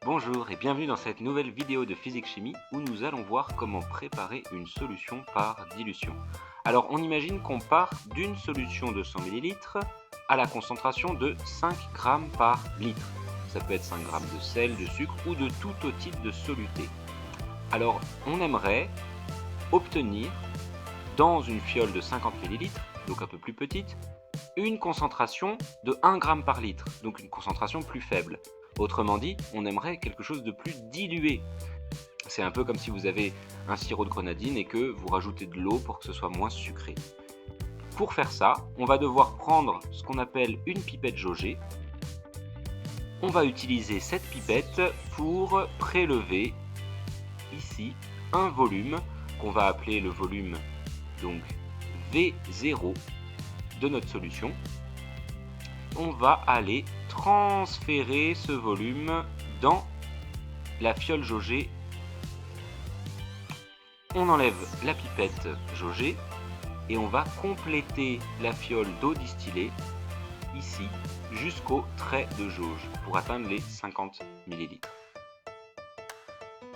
Bonjour et bienvenue dans cette nouvelle vidéo de physique-chimie où nous allons voir comment préparer une solution par dilution. Alors on imagine qu'on part d'une solution de 100 ml à la concentration de 5 g par litre. Ça peut être 5 g de sel, de sucre ou de tout autre type de soluté. Alors on aimerait obtenir dans une fiole de 50 ml, donc un peu plus petite, une concentration de 1 g par litre, donc une concentration plus faible. Autrement dit, on aimerait quelque chose de plus dilué. C'est un peu comme si vous avez un sirop de grenadine et que vous rajoutez de l'eau pour que ce soit moins sucré. Pour faire ça, on va devoir prendre ce qu'on appelle une pipette jaugée. On va utiliser cette pipette pour prélever ici un volume qu'on va appeler le volume donc V0 de notre solution. On va aller transférer ce volume dans la fiole jaugée. On enlève la pipette jaugée et on va compléter la fiole d'eau distillée ici jusqu'au trait de jauge pour atteindre les 50 ml.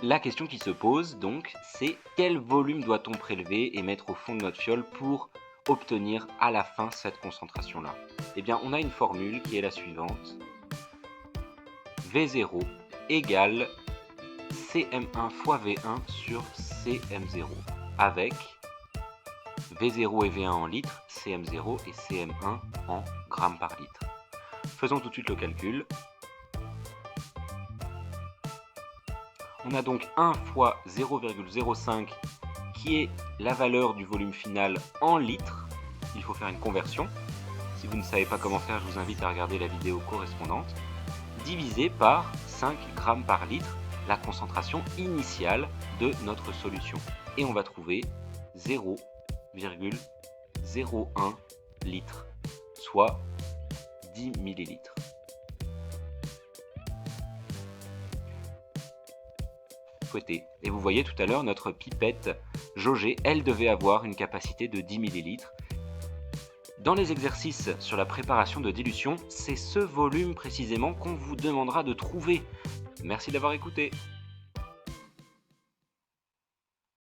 La question qui se pose donc, c'est quel volume doit-on prélever et mettre au fond de notre fiole pour obtenir à la fin cette concentration-là? Eh bien, on a une formule qui est la suivante. V0 égale CM1 fois V1 sur CM0 avec V0 et V1 en litres, CM0 et CM1 en grammes par litre. Faisons tout de suite le calcul. On a donc 1 fois 0,05 qui est la valeur du volume final en litres. Il faut faire une conversion. Si vous ne savez pas comment faire, je vous invite à regarder la vidéo correspondante. Divisé par 5 g par litre, la concentration initiale de notre solution. Et on va trouver 0,01 litres, soit 10 ml. Et vous voyez tout à l'heure notre pipette jaugée, elle devait avoir une capacité de 10 ml. Dans les exercices sur la préparation de dilution, c'est ce volume précisément qu'on vous demandera de trouver. Merci d'avoir écouté.